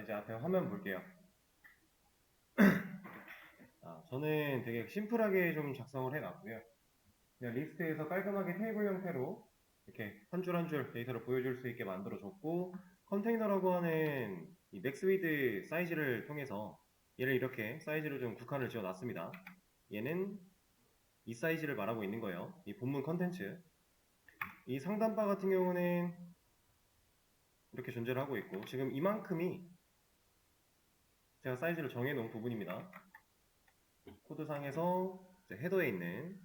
이제 앞에 화면 볼게요. 저는 되게 심플하게 좀 작성을 해놨고요. 그냥 리스트에서 깔끔하게 테이블 형태로 이렇게 한 줄 한 줄 데이터를 보여줄 수 있게 만들어줬고, 컨테이너라고 하는 이 맥스위드 사이즈를 통해서 얘를 이렇게 사이즈로 좀 국한을 지어놨습니다. 얘는 이 사이즈를 말하고 있는 거예요. 이 본문 컨텐츠. 이 상단바 같은 경우는 이렇게 존재를 하고 있고, 지금 이만큼이 제가 사이즈를 정해놓은 부분입니다. 코드상에서 헤더에 있는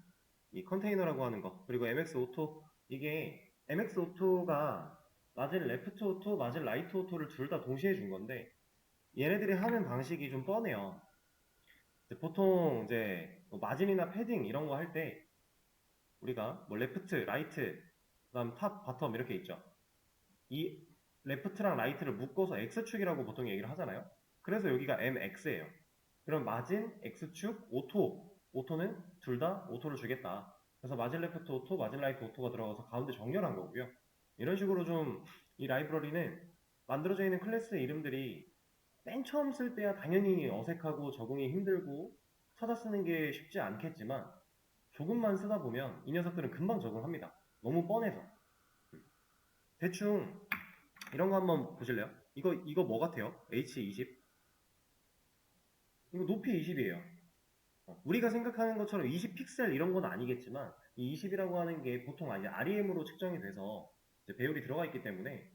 이 컨테이너라고 하는 거, 그리고 MX 오토, 이게 MX 오토가 마진 레프트 오토, 마진 라이트 오토를 둘 다 동시에 준 건데, 얘네들이 하는 방식이 좀 뻔해요. 보통 이제 뭐 마진이나 패딩 이런 거 할 때 우리가 뭐 레프트, 라이트, 그다음 탑, 바텀 이렇게 있죠. 이 레프트랑 라이트를 묶어서 X축이라고 보통 얘기를 하잖아요. 그래서 여기가 MX예요. 그럼 마진, X축, 오토는 둘 다 오토를 주겠다. 그래서 마진 레프트 오토, 마진 라이트 오토가 들어가서 가운데 정렬한 거고요. 이런 식으로 좀 이 라이브러리는 만들어져 있는 클래스의 이름들이 맨 처음 쓸 때야 당연히 어색하고 적응이 힘들고 찾아 쓰는 게 쉽지 않겠지만, 조금만 쓰다 보면 이 녀석들은 금방 적응합니다. 너무 뻔해서. 대충 이런 거 한번 보실래요? 이거 뭐 같아요? H20? 이거 높이 20이에요. 우리가 생각하는 것처럼 20 픽셀 이런 건 아니겠지만, 이 20이라고 하는 게 보통 이제 REM으로 측정이 돼서 이제 배율이 들어가 있기 때문에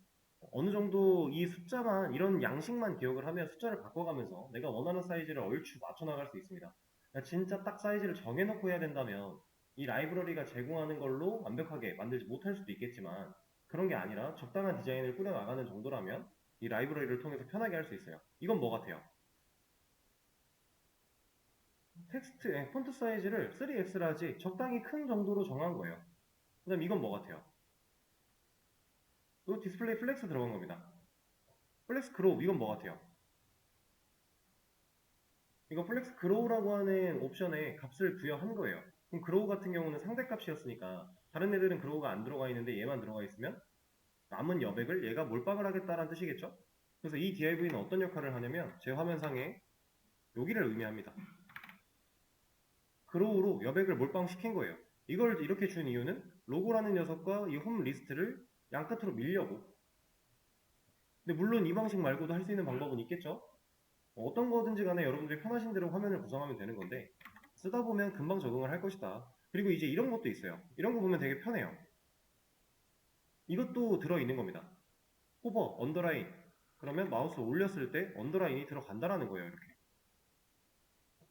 어느 정도 이 숫자만, 이런 양식만 기억을 하면 숫자를 바꿔가면서 내가 원하는 사이즈를 얼추 맞춰 나갈 수 있습니다. 그러니까 진짜 딱 사이즈를 정해놓고 해야 된다면 이 라이브러리가 제공하는 걸로 완벽하게 만들지 못할 수도 있겠지만, 그런 게 아니라 적당한 디자인을 꾸려나가는 정도라면 이 라이브러리를 통해서 편하게 할 수 있어요. 이건 뭐 같아요? 폰트 사이즈를 3x라지 적당히 큰 정도로 정한 거예요. 그 다음 이건 뭐 같아요? 이거 디스플레이 플렉스 들어간 겁니다. 플렉스 그로우, 이건 뭐 같아요? 이거 플렉스 그로우라고 하는 옵션에 값을 부여한 거예요. 그럼 그로우 같은 경우는 상대값이었으니까 다른 애들은 그로우가 안 들어가 있는데 얘만 들어가 있으면 남은 여백을 얘가 몰빵을 하겠다라는 뜻이겠죠? 그래서 이 div는 어떤 역할을 하냐면 제 화면상에 여기를 의미합니다. 그로우로 여백을 몰빵시킨 거예요. 이걸 이렇게 준 이유는 로고라는 녀석과 이 홈 리스트를 양끝으로 밀려고. 근데 물론 이 방식 말고도 할 수 있는 방법은 있겠죠? 어떤 거든지 간에 여러분들이 편하신 대로 화면을 구성하면 되는 건데, 쓰다 보면 금방 적응을 할 것이다. 그리고 이제 이런 것도 있어요. 이런 거 보면 되게 편해요. 이것도 들어있는 겁니다. 호버, 언더라인. 그러면 마우스 올렸을 때 언더라인이 들어간다라는 거예요. 이렇게.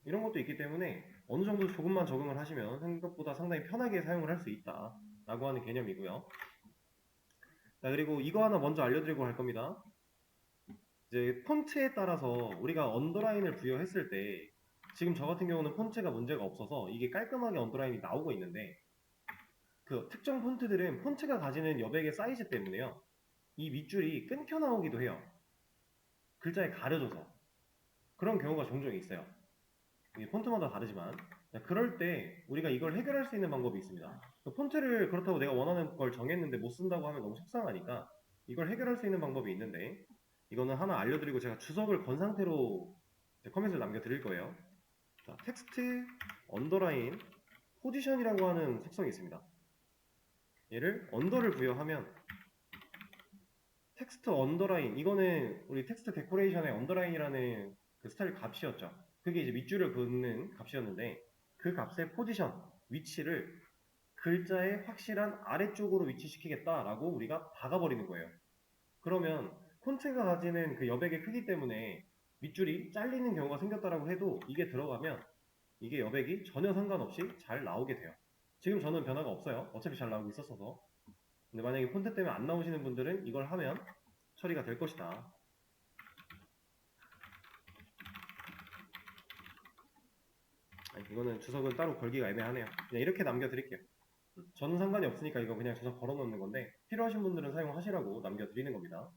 이런 것도 있기 때문에 어느 정도 조금만 적응을 하시면 생각보다 상당히 편하게 사용을 할 수 있다 라고 하는 개념이고요. 자, 그리고 이거 하나 먼저 알려드리고 갈 겁니다. 이제 폰트에 따라서 우리가 언더라인을 부여했을 때, 지금 저 같은 경우는 폰트가 문제가 없어서 이게 깔끔하게 언더라인이 나오고 있는데, 그 특정 폰트들은 폰트가 가지는 여백의 사이즈 때문에요, 이 밑줄이 끊겨 나오기도 해요. 글자에 가려져서. 그런 경우가 종종 있어요. 이게 폰트마다 다르지만, 그럴 때 우리가 이걸 해결할 수 있는 방법이 있습니다. 폰트를 그렇다고 내가 원하는 걸 정했는데 못 쓴다고 하면 너무 속상하니까 이걸 해결할 수 있는 방법이 있는데, 이거는 하나 알려드리고 제가 주석을 건 상태로 커밋을 남겨드릴 거예요. 자, 텍스트 언더라인 포지션이라고 하는 속성이 있습니다. 얘를 언더를 부여하면 텍스트 언더라인, 이거는 우리 텍스트 데코레이션의 언더라인이라는 그 스타일 값이었죠. 그게 이제 밑줄을 긋는 값이었는데, 그 값의 포지션, 위치를 글자의 확실한 아래쪽으로 위치시키겠다라고 우리가 박아버리는 거예요. 그러면 폰트가 가지는 그 여백의 크기 때문에 밑줄이 잘리는 경우가 생겼다라고 해도 이게 들어가면 이게 여백이 전혀 상관없이 잘 나오게 돼요. 지금 저는 변화가 없어요. 어차피 잘 나오고 있었어서. 근데 만약에 폰트 때문에 안 나오시는 분들은 이걸 하면 처리가 될 것이다. 아니, 이거는 주석은 따로 걸기가 애매하네요. 그냥 이렇게 남겨드릴게요. 저는 상관이 없으니까 이거 그냥 주석 걸어놓는 건데, 필요하신 분들은 사용하시라고 남겨드리는 겁니다.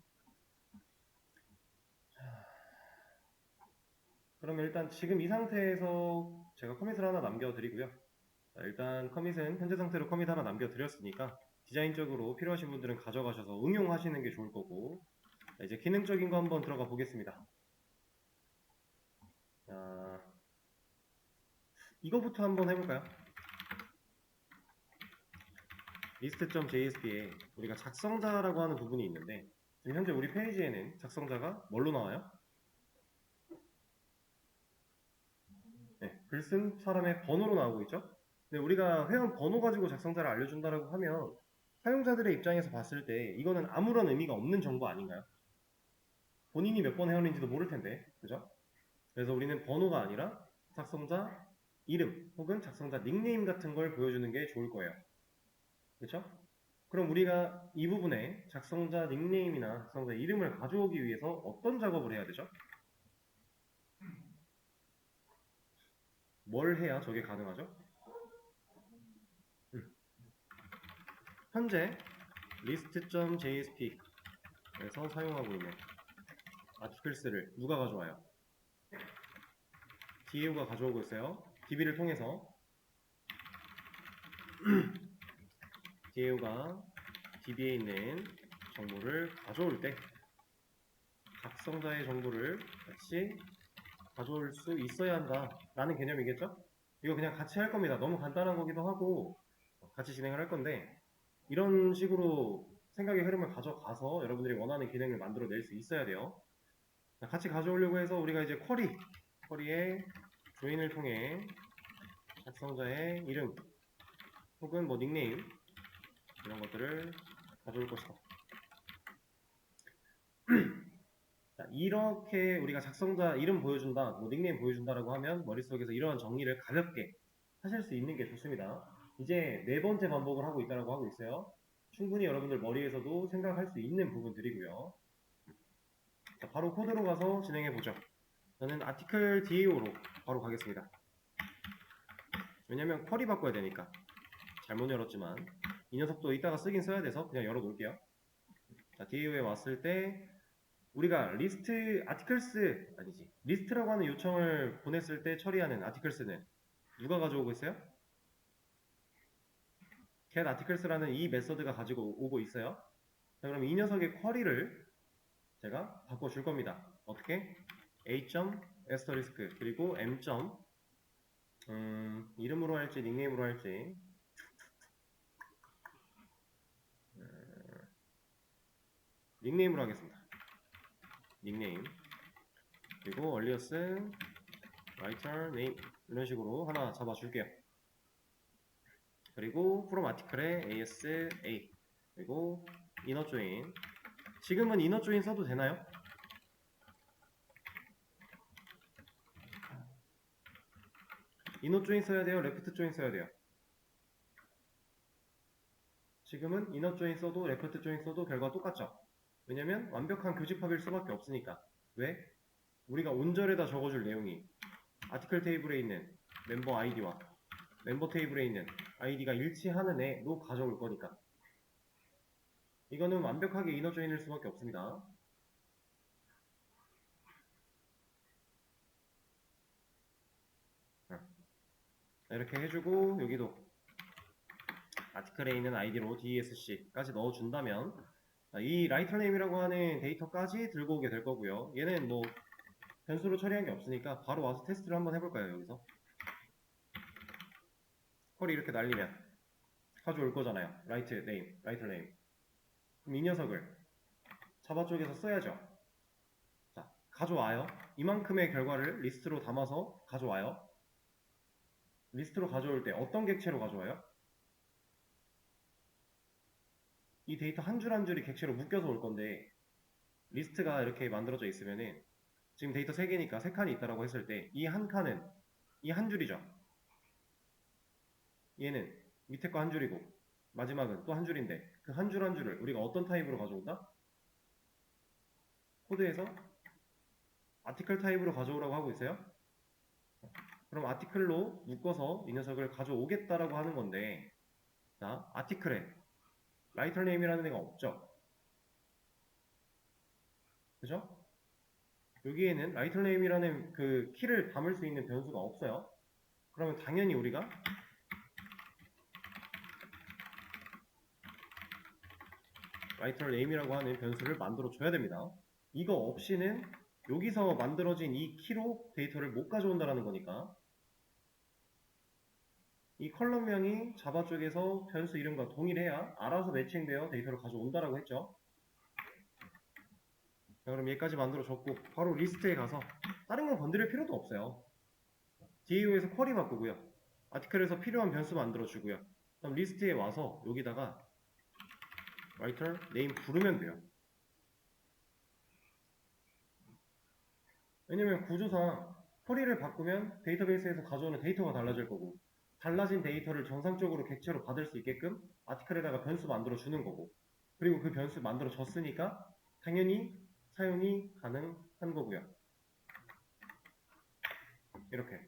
그러면 일단 지금 이 상태에서 제가 커밋을 하나 남겨드리고요. 자, 일단 커밋은 현재 상태로 커밋 하나 남겨드렸으니까 디자인적으로 필요하신 분들은 가져가셔서 응용하시는 게 좋을 거고, 자, 이제 기능적인 거 한번 들어가 보겠습니다. 자, 이거부터 한번 해볼까요? list.jsp에 우리가 작성자라고 하는 부분이 있는데 지금 현재 우리 페이지에는 작성자가 뭘로 나와요? 네, 글 쓴 사람의 번호로 나오고 있죠? 근데 우리가 회원 번호 가지고 작성자를 알려준다라고 하면 사용자들의 입장에서 봤을 때 이거는 아무런 의미가 없는 정보 아닌가요? 본인이 몇 번 회원인지도 모를 텐데, 그죠? 그래서 우리는 번호가 아니라 작성자 이름 혹은 작성자 닉네임 같은 걸 보여주는 게 좋을 거예요. 그렇죠? 그럼 우리가 이 부분에 작성자 닉네임이나 작성자 이름을 가져오기 위해서 어떤 작업을 해야 되죠? 뭘 해야 저게 가능하죠? 현재 list.jsp에서 사용하고 있는 아티클스를 누가 가져와요? DAO가 가져오고 있어요. DB를 통해서 DAO가 DB에 있는 정보를 가져올 때 작성자의 정보를 같이 가져올 수 있어야 한다 라는 개념이겠죠? 이거 그냥 같이 할 겁니다. 너무 간단한 거기도 하고 같이 진행을 할 건데 이런 식으로 생각의 흐름을 가져가서 여러분들이 원하는 기능을 만들어낼 수 있어야 돼요. 같이 가져오려고 해서 우리가 이제 쿼리에 조인을 통해 작성자의 이름 혹은 뭐 닉네임 이런 것들을 가져올 것이다. 자, 이렇게 우리가 작성자 이름 보여준다, 뭐 닉네임 보여준다라고 하면 머릿속에서 이러한 정리를 가볍게 하실 수 있는 게 좋습니다. 이제 네 번째 반복을 하고 있다고 하고 있어요. 충분히 여러분들 머리에서도 생각할 수 있는 부분들이고요. 자, 바로 코드로 가서 진행해 보죠. 저는 article DAO로 바로 가겠습니다. 왜냐면 쿼리 바꿔야 되니까. 잘못 열었지만 이 녀석도 이따가 쓰긴 써야 돼서 그냥 열어 놓을게요. 자, DAO에 왔을 때 우리가 리스트라고 하는 요청을 보냈을 때 처리하는 아티클스는 누가 가져오고 있어요? get articles라는 이 메서드가 가지고 오고 있어요. 자, 그럼 이 녀석의 쿼리를 제가 바꿔줄 겁니다. 어떻게? a asterisk 그리고 m 이름으로 할지 닉네임으로 할지 닉네임으로 하겠습니다. 닉네임 그리고 alias writer name 이런 식으로 하나 잡아줄게요. 그리고 from article에 asa 그리고 inner join 지금은 inner join 써도 되나요? inner join 써야 돼요? left join 써야 돼요? 지금은 inner join 써도 left join 써도 결과 똑같죠? 왜냐면 완벽한 교집합일 수밖에 없으니까. 왜? 우리가 온절에다 적어줄 내용이 아티클 테이블에 있는 멤버 아이디와 멤버 테이블에 있는 아이디가 일치하는 애로 가져올 거니까. 이거는 완벽하게 이너 조인일 수밖에 없습니다. 이렇게 해주고 여기도 아티클에 있는 아이디로 DESC까지 넣어준다면 이 라이터 네임이라고 하는 데이터까지 들고 오게 될 거고요. 얘는 뭐 변수로 처리한 게 없으니까 바로 와서 테스트를 한번 해볼까요? 여기서 쿼리 이렇게 날리면 가져올 거잖아요. 라이터 네임. 그럼 이 녀석을 자바 쪽에서 써야죠. 자, 가져와요. 이만큼의 결과를 리스트로 담아서 가져와요. 리스트로 가져올 때 어떤 객체로 가져와요? 이 데이터 한 줄 한 줄이 객체로 묶여서 올 건데 리스트가 이렇게 만들어져 있으면은 지금 데이터 3개니까 3칸이 있다라고 했을 때 이 한 칸은 이 한 줄이죠. 얘는 밑에 거 한 줄이고 마지막은 또 한 줄인데 그 한 줄 한 줄을 우리가 어떤 타입으로 가져온다? 코드에서 아티클 타입으로 가져오라고 하고 있어요. 그럼 아티클로 묶어서 이 녀석을 가져오겠다라고 하는 건데 자, 아티클에 라이터 네임이라는 애가 없죠. 그죠? 여기에는 라이터 네임이라는 그 키를 담을 수 있는 변수가 없어요. 그러면 당연히 우리가 라이터 네임이라고 하는 변수를 만들어 줘야 됩니다. 이거 없이는 여기서 만들어진 이 키로 데이터를 못 가져온다라는 거니까 이 컬럼명이 자바 쪽에서 변수 이름과 동일해야 알아서 매칭되어 데이터를 가져온다라고 했죠. 자, 그럼 얘까지 만들어줬고 바로 리스트에 가서 다른 건 건드릴 필요도 없어요. DAO에서 쿼리 바꾸고요. 아티클에서 필요한 변수 만들어주고요. 그럼 리스트에 와서 여기다가 writer name 부르면 돼요. 왜냐면 구조상 쿼리를 바꾸면 데이터베이스에서 가져오는 데이터가 달라질 거고 달라진 데이터를 정상적으로 객체로 받을 수 있게끔 아티클에다가 변수 만들어 주는 거고 그리고 그 변수 만들어 줬으니까 당연히 사용이 가능한 거고요. 이렇게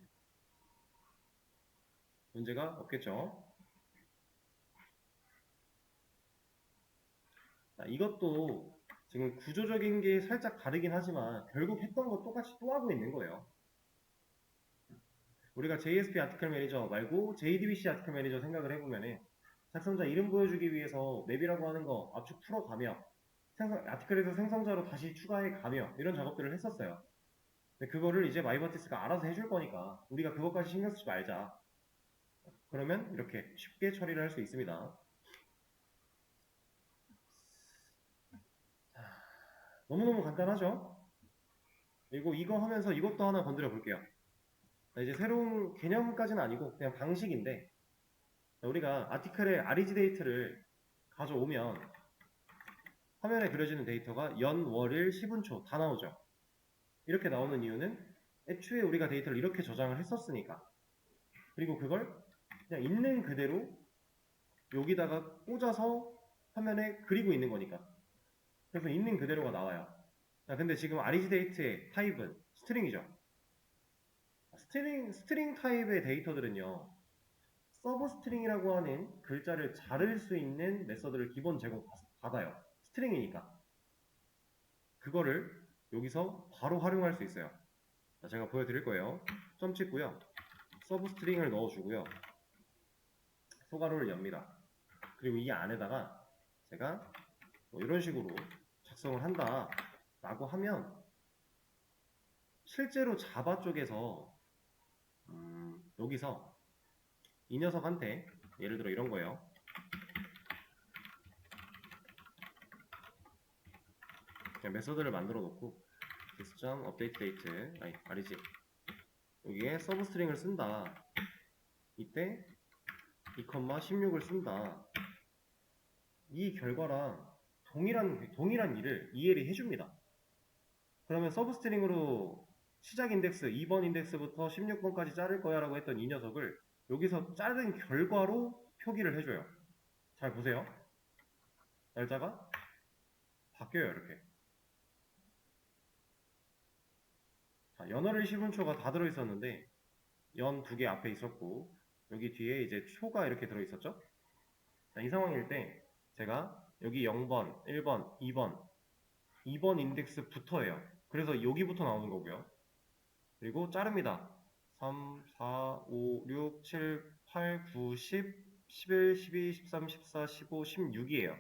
문제가 없겠죠. 자, 이것도 지금 구조적인 게 살짝 다르긴 하지만 결국 했던 거 똑같이 또 하고 있는 거예요. 우리가 JSP 아티클 매니저 말고 JDBC 아티클 매니저 생각을 해보면은 작성자 이름 보여주기 위해서 맵이라고 하는 거 압축 풀어가며 아티클에서 생성자로 다시 추가해 가며 이런 작업들을 했었어요. 근데 그거를 이제 마이버티스가 알아서 해줄 거니까 우리가 그것까지 신경 쓰지 말자. 그러면 이렇게 쉽게 처리를 할 수 있습니다. 너무너무 간단하죠? 그리고 이거 하면서 이것도 하나 건드려 볼게요. 이제 새로운 개념까지는 아니고 그냥 방식인데 우리가 아티클의 REG 데이터를 가져오면 화면에 그려지는 데이터가 연, 월, 일, 10분초 다 나오죠. 이렇게 나오는 이유는 애초에 우리가 데이터를 이렇게 저장을 했었으니까 그리고 그걸 그냥 있는 그대로 여기다가 꽂아서 화면에 그리고 있는 거니까 그래서 있는 그대로가 나와요. 자, 근데 지금 REG 데이터의 타입은 스트링이죠. 스트링 타입의 데이터들은요 서브 스트링이라고 하는 글자를 자를 수 있는 메서드를 기본 제공받아요. 스트링이니까 그거를 여기서 바로 활용할 수 있어요. 자, 제가 보여드릴 거예요. 점 찍고요. 서브 스트링을 넣어주고요. 소괄호를 엽니다. 그리고 이 안에다가 제가 뭐 이런 식으로 작성을 한다 라고 하면 실제로 자바 쪽에서 여기서 이 녀석한테 예를 들어 이런 거예요. 그냥 메서드를 만들어 놓고 this.updateDate 아니 REG 여기에 서브 스트링을 쓴다. 이때 2,16을 쓴다. 이 결과랑 동일한 일을 EL이 해줍니다. 그러면 서브 스트링으로 시작 인덱스 2번 인덱스부터 16번까지 자를 거야 라고 했던 이 녀석을 여기서 자른 결과로 표기를 해줘요. 잘 보세요. 날짜가 바뀌어요. 이렇게. 자, 연월일 10분초가 다 들어있었는데 연 두 개 앞에 있었고 여기 뒤에 이제 초가 이렇게 들어있었죠. 자, 이 상황일 때 제가 여기 0번, 1번, 2번 인덱스부터예요. 그래서 여기부터 나오는 거고요. 그리고 자릅니다. 3, 4, 5, 6, 7, 8, 9, 10, 11, 12, 13, 14, 15, 16이에요.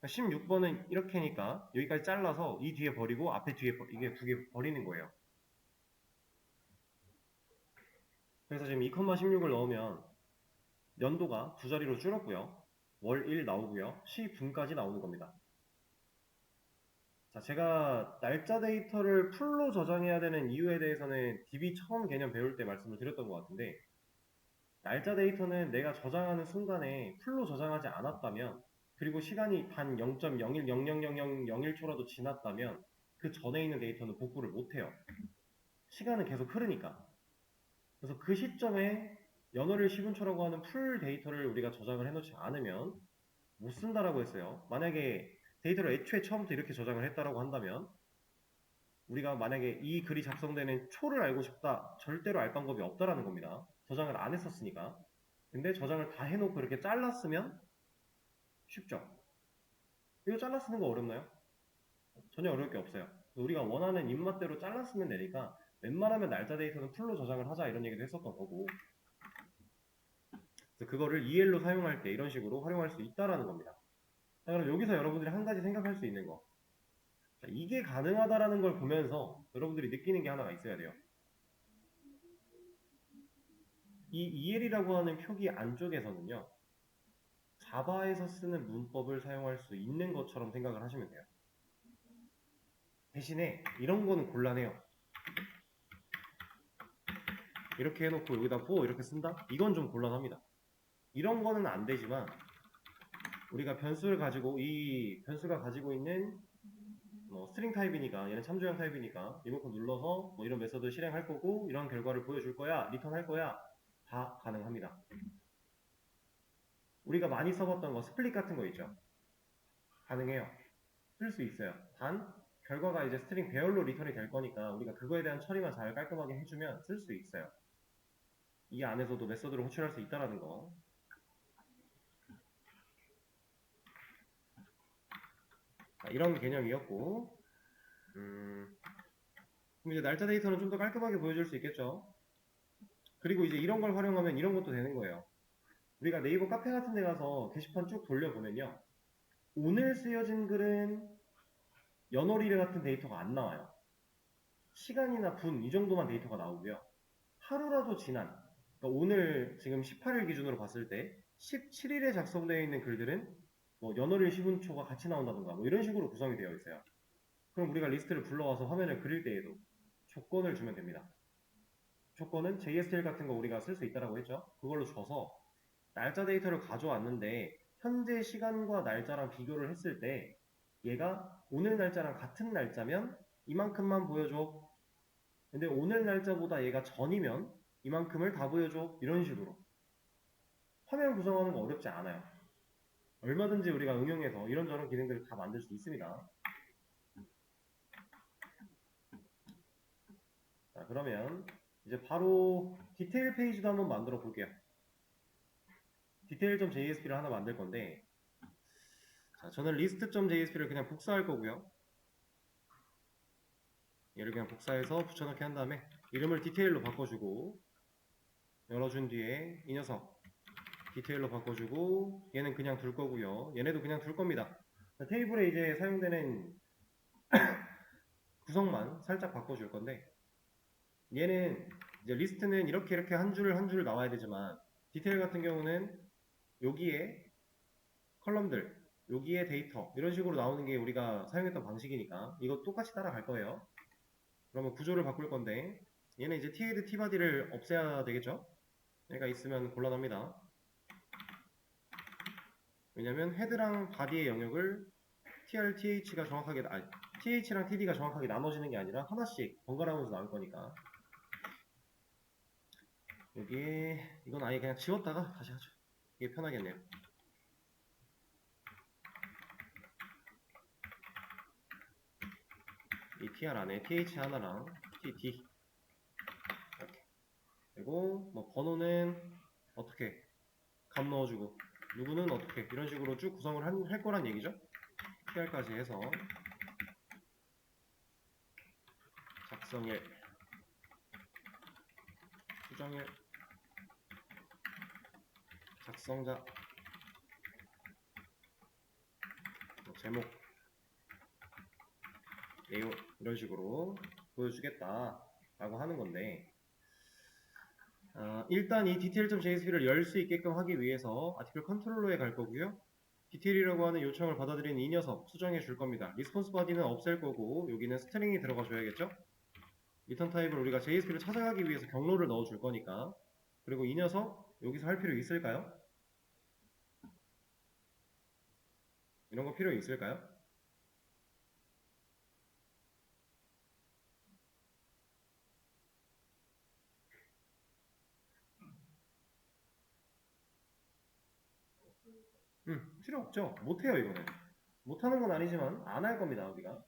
16번은 이렇게니까 여기까지 잘라서 이 뒤에 버리고 앞에 뒤에 이게 두 개 버리는 거예요. 그래서 지금 2,16을 넣으면 연도가 두 자리로 줄었고요. 월 1 나오고요. 시분까지 나오는 겁니다. 자, 제가 날짜 데이터를 풀로 저장해야 되는 이유에 대해서는 DB 처음 개념 배울 때 말씀을 드렸던 것 같은데 날짜 데이터는 내가 저장하는 순간에 풀로 저장하지 않았다면 그리고 시간이 단 0.01000001초라도 지났다면 그 전에 있는 데이터는 복구를 못해요. 시간은 계속 흐르니까. 그래서 그 시점에 연월일 10분초라고 하는 풀 데이터를 우리가 저장을 해놓지 않으면 못 쓴다라고 했어요. 만약에 데이터를 애초에 처음부터 이렇게 저장을 했다라고 한다면 우리가 만약에 이 글이 작성되는 초를 알고 싶다 절대로 알 방법이 없다라는 겁니다. 저장을 안 했었으니까. 근데 저장을 다 해놓고 이렇게 잘랐으면 쉽죠. 이거 잘라 쓰는 거 어렵나요? 전혀 어려울 게 없어요. 우리가 원하는 입맛대로 잘라 쓰면 되니까 웬만하면 날짜 데이터는 풀로 저장을 하자 이런 얘기도 했었던 거고 그래서 그거를 EL로 사용할 때 이런 식으로 활용할 수 있다라는 겁니다. 자, 그럼 여기서 여러분들이 한 가지 생각할 수 있는 거 자, 이게 가능하다라는 걸 보면서 여러분들이 느끼는 게 하나가 있어야 돼요. 이 EL이라고 하는 표기 안쪽에서는요, 자바에서 쓰는 문법을 사용할 수 있는 것처럼 생각을 하시면 돼요. 대신에 이런 거는 곤란해요. 이렇게 해놓고 여기다 for 이렇게 쓴다? 이건 좀 곤란합니다. 이런 거는 안 되지만 우리가 변수를 가지고 이 변수가 가지고 있는 뭐 스트링 타입이니까 얘는 참조형 타입이니까 리모컨 눌러서 뭐 이런 메서드 실행할 거고 이런 결과를 보여줄 거야 리턴 할 거야 다 가능합니다. 우리가 많이 써봤던 거 스플릿 같은 거 있죠. 가능해요. 쓸 수 있어요. 단 결과가 이제 스트링 배열로 리턴이 될 거니까 우리가 그거에 대한 처리만 잘 깔끔하게 해주면 쓸 수 있어요. 이 안에서도 메서드를 호출할 수 있다라는 거. 자, 이런 개념이었고 그럼 이제 날짜 데이터는 좀 더 깔끔하게 보여줄 수 있겠죠. 그리고 이제 이런 걸 활용하면 이런 것도 되는 거예요. 우리가 네이버 카페 같은 데 가서 게시판 쭉 돌려보면요. 오늘 쓰여진 글은 연월일 같은 데이터가 안 나와요. 시간이나 분 이 정도만 데이터가 나오고요. 하루라도 지난, 그러니까 오늘 지금 18일 기준으로 봤을 때 17일에 작성되어 있는 글들은 뭐 연월일 시분초가 같이 나온다던가 뭐 이런 식으로 구성이 되어 있어요. 그럼 우리가 리스트를 불러와서 화면을 그릴 때에도 조건을 주면 됩니다. 조건은 JSTL 같은 거 우리가 쓸 수 있다고 했죠. 그걸로 줘서 날짜 데이터를 가져왔는데 현재 시간과 날짜랑 비교를 했을 때 얘가 오늘 날짜랑 같은 날짜면 이만큼만 보여줘. 근데 오늘 날짜보다 얘가 전이면 이만큼을 다 보여줘. 이런 식으로 화면 구성하는 거 어렵지 않아요. 얼마든지 우리가 응용해서 이런저런 기능들을 다 만들 수 있습니다. 자, 그러면 이제 바로 디테일 페이지도 한번 만들어 볼게요. 디테일.jsp를 하나 만들 건데, 자, 저는 list.jsp를 그냥 복사할 거고요. 얘를 그냥 복사해서 붙여넣기 한 다음에 이름을 디테일로 바꿔주고 열어준 뒤에 이 녀석 디테일로 바꿔주고 얘는 그냥 둘 거고요. 얘네도 그냥 둘 겁니다. 자, 테이블에 이제 사용되는 구성만 살짝 바꿔줄 건데 얘는 이제 리스트는 이렇게 한 줄 한 줄 나와야 되지만 디테일 같은 경우는 여기에 컬럼들 여기에 데이터 이런 식으로 나오는 게 우리가 사용했던 방식이니까 이거 똑같이 따라갈 거예요. 그러면 구조를 바꿀 건데 얘는 이제 t헤ad tbody를 없애야 되겠죠. 얘가 있으면 곤란합니다. 왜냐면 헤드랑 바디의 영역을 tr, th가 정확하게 th랑 td가 정확하게 나눠지는 게 아니라 하나씩 번갈아가면서 나올 거니까 여기에 이건 아예 그냥 지웠다가 다시 하죠. 이게 편하겠네요. 이 tr 안에 th 하나랑 td 이렇게 그리고 뭐 번호는 어떻게 값 넣어주고 누구는 어떻게 이런 식으로 쭉 구성을 할 거란 얘기죠. tr까지 해서 작성일 수정일 작성자 뭐 제목 내용 이런 식으로 보여주겠다 라고 하는 건데 일단 이 detail.jsp를 열 수 있게끔 하기 위해서 아티클 컨트롤러에 갈 거고요. 디테일이라고 하는 요청을 받아들이는 이 녀석 수정해 줄 겁니다. 리스폰스 바디는 없앨 거고 여기는 스트링이 들어가 줘야겠죠. 리턴 타입을 우리가 JSP를 찾아가기 위해서 경로를 넣어 줄 거니까 그리고 이 녀석 여기서 할 필요 있을까요? 이런 거 필요 있을까요? 필요 없죠. 못해요 이거는. 못하는 건 아니지만 안 할 겁니다 우리가.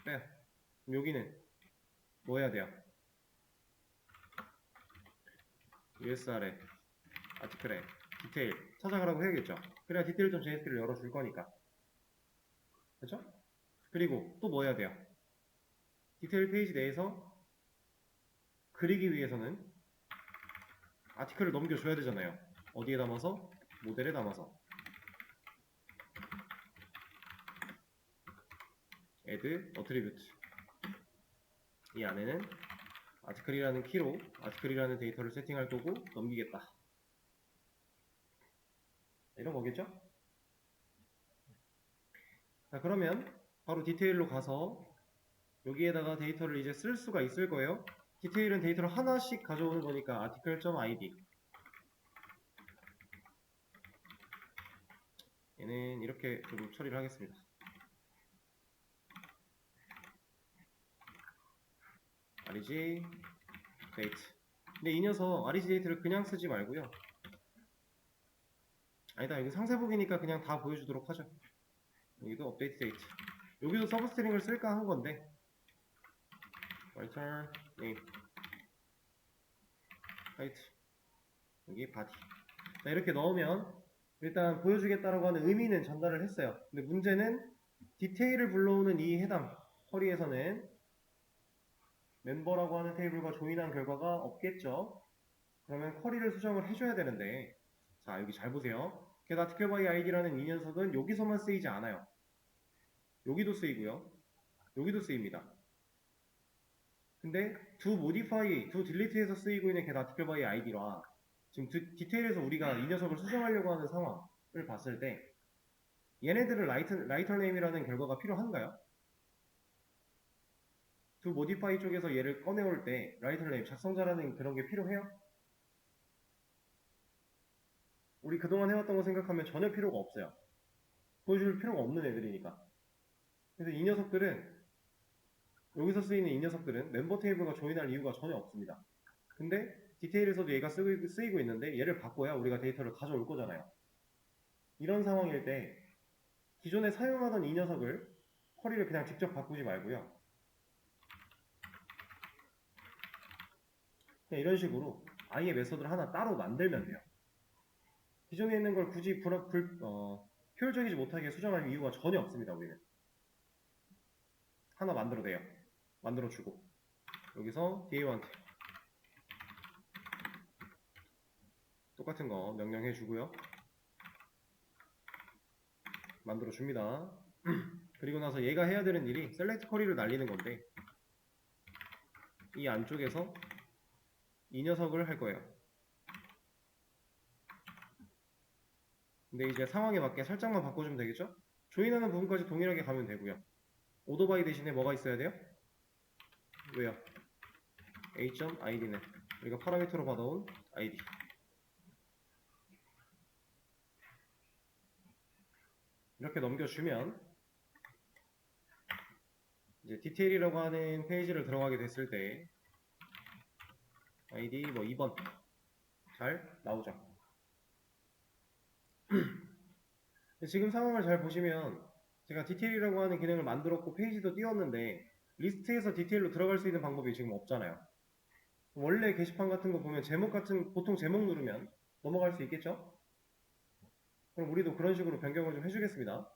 네. 그럼 여기는 뭐 해야 돼요? USR에 아티클에 디테일 찾아가라고 해야겠죠. 그래야 디테일.jsp를 열어줄 거니까. 그렇죠? 그리고 또 뭐 해야 돼요? 디테일 페이지 내에서 그리기 위해서는 아티클을 넘겨줘야 되잖아요. 어디에 담아서? 모델에 담아서. add attribute. 이 안에는 article이라는 키로 article이라는 데이터를 세팅할 거고 넘기겠다. 이런 거겠죠? 자, 그러면 바로 디테일로 가서 여기에다가 데이터를 이제 쓸 수가 있을 거예요. 디테일은 데이터를 하나씩 가져오는 거니까 article.id 얘는 이렇게 저도 처리를 하겠습니다. RG date. 근데 이 녀석 RG date를 그냥 쓰지 말고요. 아니다, 여기 상세보기니까 그냥 다 보여주도록 하죠. 여기도 update date. 여기도 서브스트링을 쓸까 한 건데 writer name height 여기 body. 자, 이렇게 넣으면 일단 보여주겠다라고 하는 의미는 전달을 했어요. 근데 문제는 디테일을 불러오는 이 해당 쿼리에서는 멤버라고 하는 테이블과 조인한 결과가 없겠죠. 그러면 쿼리를 수정을 해줘야 되는데, 자, 여기 잘 보세요. get article by id라는 이 녀석은 여기서만 쓰이지 않아요. 여기도 쓰이고요. 여기도 쓰입니다. 근데 do modify, do delete에서 쓰이고 있는 get article by id라 지금 디테일에서 우리가 이 녀석을 수정하려고 하는 상황을 봤을 때 얘네들을 writer name이라는 결과가 필요한가요? do modify 쪽에서 얘를 꺼내올 때 writer name, 작성자라는 그런 게 필요해요? 우리 그동안 해왔던 거 생각하면 전혀 필요가 없어요. 보여줄 필요가 없는 애들이니까. 그래서 이 녀석들은 여기서 쓰이는 이 녀석들은 멤버 테이블과 조인할 이유가 전혀 없습니다. 근데 디테일에서도 얘가 쓰이고 있는데 얘를 바꿔야 우리가 데이터를 가져올 거잖아요. 이런 상황일 때 기존에 사용하던 이 녀석을 쿼리를 그냥 직접 바꾸지 말고요. 그냥 이런 식으로 아예 메서드를 하나 따로 만들면 돼요. 기존에 있는 걸 굳이 효율적이지 못하게 수정할 이유가 전혀 없습니다. 우리는 하나 만들어내요. 만들어주고 여기서 da1 똑같은 거 명령해주고요. 만들어줍니다. 그리고 나서 얘가 해야 되는 일이 select 쿼리를 날리는 건데 이 안쪽에서 이 녀석을 할 거예요. 근데 이제 상황에 맞게 살짝만 바꿔주면 되겠죠? 조인하는 부분까지 동일하게 가면 되고요. 오더바이 대신에 뭐가 있어야 돼요? 왜요? a.id네. 우리가 파라미터로 받아온 id. 이렇게 넘겨주면 이제 디테일이라고 하는 페이지를 들어가게 됐을 때 id 뭐 2번 잘 나오죠. 지금 상황을 잘 보시면 제가 디테일이라고 하는 기능을 만들었고 페이지도 띄웠는데 리스트에서 디테일로 들어갈 수 있는 방법이 지금 없잖아요. 원래 게시판 같은 거 보면 보통 제목 누르면 넘어갈 수 있겠죠? 그럼 우리도 그런 식으로 변경을 좀 해주겠습니다.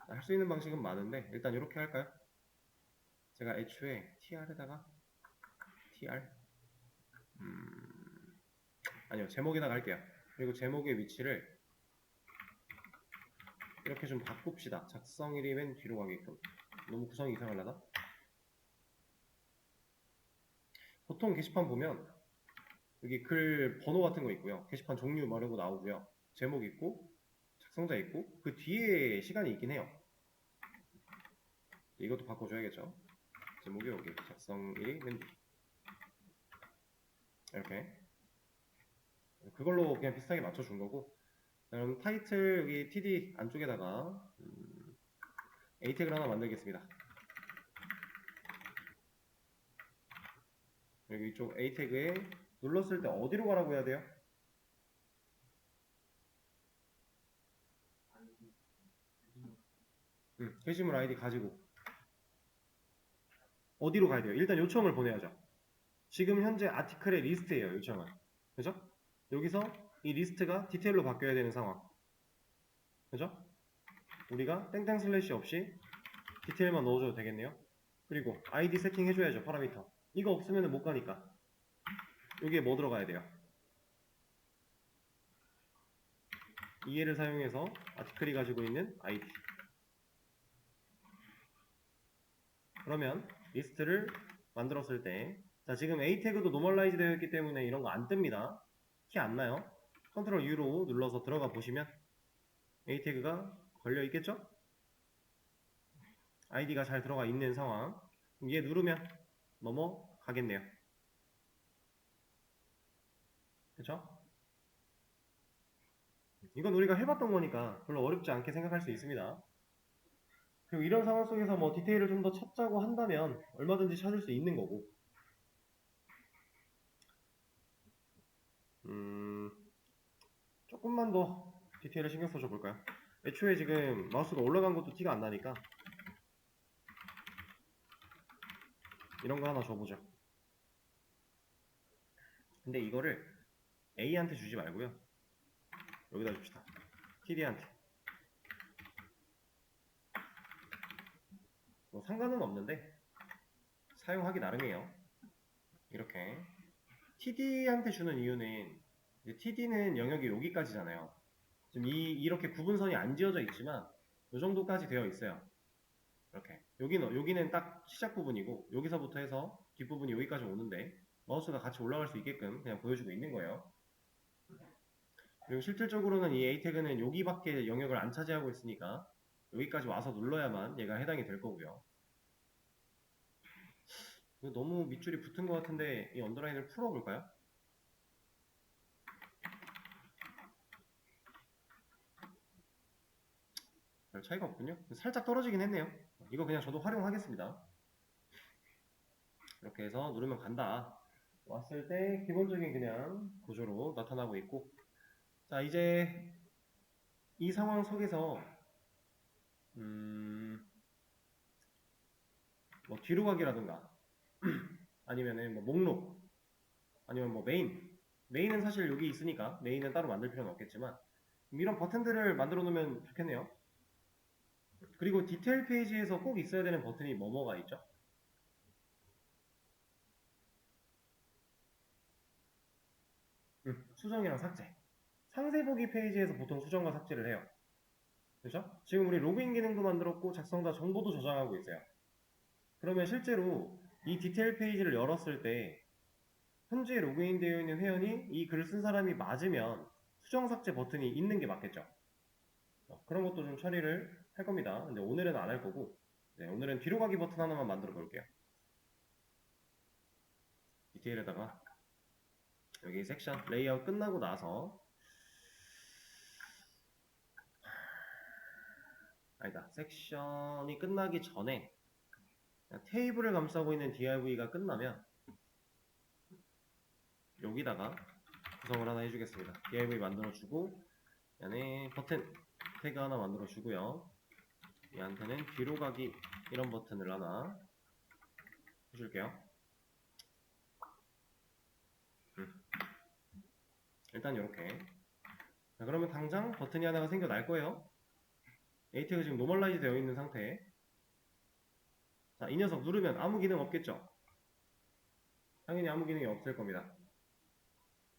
할 수 있는 방식은 많은데 일단 이렇게 할까요? 제가 애초에 tr에다가 tr 아니요, 제목에다가 할게요. 그리고 제목의 위치를 이렇게 좀 바꿉시다. 작성일이 맨 뒤로 가게끔. 너무 구성이 이상하려나? 보통 게시판 보면 여기 글 번호 같은 거 있고요. 게시판 종류 뭐 이런 거 나오고요. 제목 있고 작성자 있고 그 뒤에 시간이 있긴 해요. 이것도 바꿔줘야겠죠. 제목이 여기, 작성일이 맨 뒤. 이렇게 그걸로 그냥 비슷하게 맞춰준 거고, 그럼 타이틀 여기 td 안쪽에다가 a 태그를 하나 만들겠습니다. 여기 이쪽 a 태그에 눌렀을 때 어디로 가라고 해야 돼요? 게시물 아이디 가지고 어디로 가야 돼요? 일단 요청을 보내야죠. 지금 현재 아티클의 리스트예요, 요청은. 그죠? 여기서 이 리스트가 디테일로 바뀌어야 되는 상황. 그죠? 우리가 땡땡 슬래시 없이 디테일만 넣어줘도 되겠네요. 그리고 아이디 세팅 해줘야죠, 파라미터. 이거 없으면 못 가니까 여기에 뭐 들어가야 돼요? EL을 사용해서 아티클이 가지고 있는 ID. 그러면 리스트를 만들었을 때, 자, 지금 A 태그도 노멀라이즈 되어 있기 때문에 이런 거 안 뜹니다. 키 안 나요. 컨트롤 U로 눌러서 들어가 보시면 A 태그가 걸려 있겠죠? 아이디가 잘 들어가 있는 상황. 얘 누르면 넘어가겠네요. 그쵸? 이건 우리가 해봤던 거니까 별로 어렵지 않게 생각할 수 있습니다. 그리고 이런 상황 속에서 뭐 디테일을 좀 더 찾자고 한다면 얼마든지 찾을 수 있는 거고. 조금만 더 디테일을 신경 써줘 볼까요? 애초에 지금 마우스가 올라간 것도 티가 안 나니까 이런 거 하나 줘보죠. 근데 이거를 A한테 주지 말고요. 여기다 줍시다. TD한테. 뭐 상관은 없는데 사용하기 나름이에요. 이렇게 TD한테 주는 이유는 TD는 영역이 여기까지잖아요. 지금 이렇게 구분선이 안 지어져 있지만 이 정도까지 되어 있어요. 이렇게 여기는 딱 시작 부분이고 여기서부터 해서 뒷부분이 여기까지 오는데 마우스가 같이 올라갈 수 있게끔 그냥 보여주고 있는 거예요. 그리고 실질적으로는 이 A 태그는 여기밖에 영역을 안 차지하고 있으니까 여기까지 와서 눌러야만 얘가 해당이 될 거고요. 이거 너무 밑줄이 붙은 것 같은데 이 언더라인을 풀어볼까요? 별 차이가 없군요. 살짝 떨어지긴 했네요. 이거 그냥 저도 활용하겠습니다. 이렇게 해서 누르면 간다. 왔을 때 기본적인 그냥 구조로 나타나고 있고, 자 이제 이 상황 속에서 뭐 뒤로 가기라든가 아니면은 뭐 목록 아니면 뭐 메인은 사실 여기 있으니까 메인은 따로 만들 필요는 없겠지만 이런 버튼들을 만들어 놓으면 좋겠네요. 그리고 디테일 페이지에서 꼭 있어야 되는 버튼이 뭐뭐가 있죠? 수정이랑 삭제. 상세 보기 페이지에서 보통 수정과 삭제를 해요. 그죠? 지금 우리 로그인 기능도 만들었고 작성자 정보도 저장하고 있어요. 그러면 실제로 이 디테일 페이지를 열었을 때 현재 로그인 되어 있는 회원이 이 글을 쓴 사람이 맞으면 수정 삭제 버튼이 있는 게 맞겠죠. 그런 것도 좀 처리를 할 겁니다. 근데 오늘은 안 할 거고, 네, 오늘은 뒤로 가기 버튼 하나만 만들어 볼게요. 디테일에다가 여기 섹션 레이아웃 끝나고 나서 아니다, 섹션이 끝나기 전에 테이블을 감싸고 있는 div가 끝나면 여기다가 구성을 하나 해주겠습니다. div 만들어주고 이 안에 버튼 태그 하나 만들어주고요. 얘한테는 뒤로 가기 이런 버튼을 하나 해줄게요. 일단 이렇게. 자, 그러면 당장 버튼이 하나가 생겨날 거예요. A 태그 지금 노멀라이즈 되어 있는 상태. 자, 이 녀석 누르면 아무 기능 없겠죠? 당연히 아무 기능이 없을 겁니다.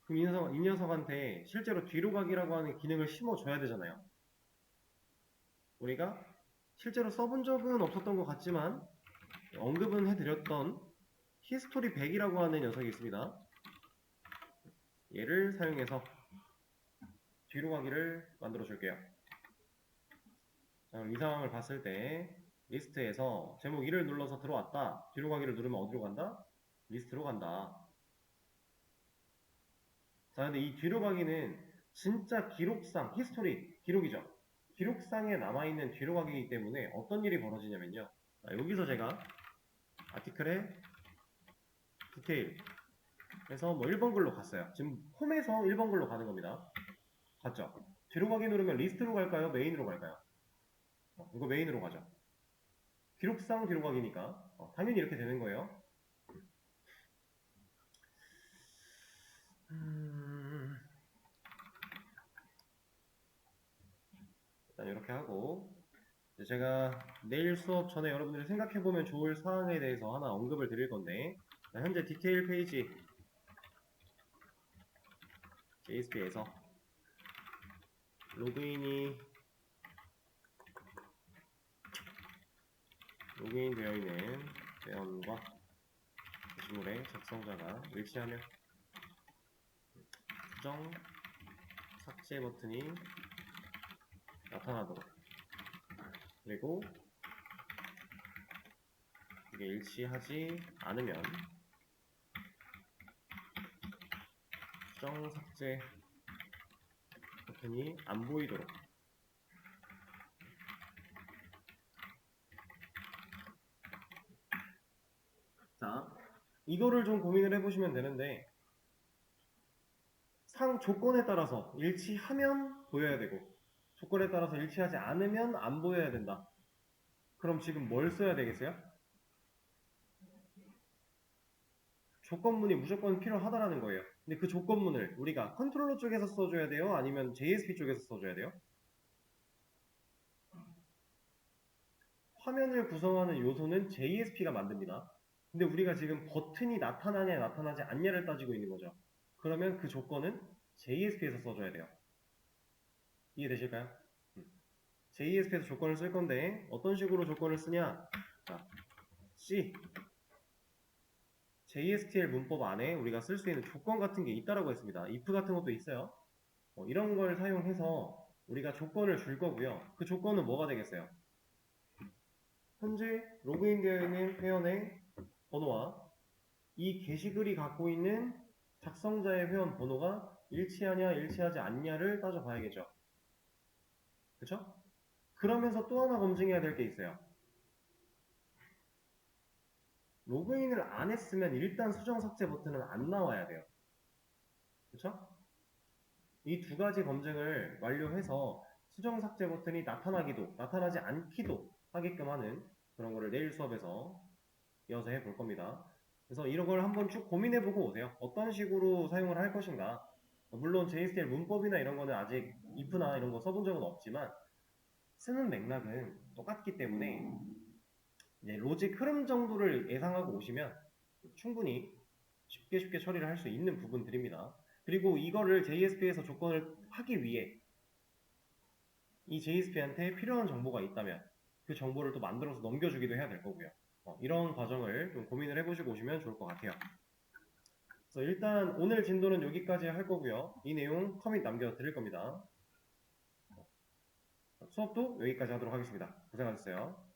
그럼 이 녀석한테 실제로 뒤로 가기라고 하는 기능을 심어줘야 되잖아요. 우리가 실제로 써본 적은 없었던 것 같지만 언급은 해드렸던 히스토리 100이라고 하는 녀석이 있습니다. 얘를 사용해서 뒤로 가기를 만들어 줄게요. 자, 그럼 이 상황을 봤을 때 리스트에서 제목 1을 눌러서 들어왔다. 뒤로 가기를 누르면 어디로 간다? 리스트로 간다. 자, 근데 이 뒤로 가기는 진짜 기록상, 히스토리, 기록이죠. 기록상에 남아있는 뒤로 가기이기 때문에 어떤 일이 벌어지냐면요. 자, 여기서 제가 아티클의 디테일 해서 뭐 1번 글로 갔어요. 지금 홈에서 1번 글로 가는 겁니다. 갔죠? 뒤로 가기 누르면 리스트로 갈까요? 메인으로 갈까요? 이거 메인으로 가죠. 기록상 뒤로 가기니까 당연히 이렇게 되는 거예요. 일단 이렇게 하고 제가 내일 수업 전에 여러분들이 생각해보면 좋을 사항에 대해서 하나 언급을 드릴 건데 현재 디테일 페이지 JSP에서 로그인 되어 있는 회원과 게시물의 작성자가 일치하면 수정 삭제 버튼이 나타나도록, 그리고 이게 일치하지 않으면 수정 삭제 버튼이 안 보이도록 자, 이거를 좀 고민을 해보시면 되는데, 상 조건에 따라서 일치하면 보여야 되고 조건에 따라서 일치하지 않으면 안 보여야 된다. 그럼 지금 뭘 써야 되겠어요? 조건문이 무조건 필요하다라는 거예요. 근데 그 조건문을 우리가 컨트롤러 쪽에서 써줘야 돼요? 아니면 JSP 쪽에서 써줘야 돼요? 화면을 구성하는 요소는 JSP가 만듭니다. 근데 우리가 지금 버튼이 나타나냐 나타나지 않냐를 따지고 있는 거죠. 그러면 그 조건은 JSP에서 써줘야 돼요. 이해되실까요? JSP에서 조건을 쓸 건데 어떤 식으로 조건을 쓰냐? 자, C JSTL 문법 안에 우리가 쓸 수 있는 조건 같은 게 있다라고 했습니다. if 같은 것도 있어요. 이런 걸 사용해서 우리가 조건을 줄 거고요. 그 조건은 뭐가 되겠어요? 현재 로그인 되어 있는 회원의 번호와 이 게시글이 갖고 있는 작성자의 회원 번호가 일치하냐 일치하지 않냐를 따져봐야겠죠. 그쵸? 그러면서 또 하나 검증해야 될 게 있어요. 로그인을 안 했으면 일단 수정 삭제 버튼은 안 나와야 돼요. 그쵸? 이 두 가지 검증을 완료해서 수정 삭제 버튼이 나타나기도 나타나지 않기도 하게끔 하는 그런 거를 내일 수업에서 이어서 해볼 겁니다. 그래서 이런 걸 한번 쭉 고민해보고 오세요. 어떤 식으로 사용을 할 것인가. 물론 JSTL 문법이나 이런 거는 아직 if나 이런 거 써본 적은 없지만 쓰는 맥락은 똑같기 때문에 이제 로직 흐름 정도를 예상하고 오시면 충분히 쉽게 처리를 할 수 있는 부분들입니다. 그리고 이거를 JSP에서 조건을 하기 위해 이 JSP한테 필요한 정보가 있다면 그 정보를 또 만들어서 넘겨주기도 해야 될 거고요. 이런 과정을 좀 고민을 해보시고 오시면 좋을 것 같아요. 그래서 일단 오늘 진도는 여기까지 할 거고요. 이 내용 커밋 남겨드릴 겁니다. 수업도 여기까지 하도록 하겠습니다. 고생하셨어요.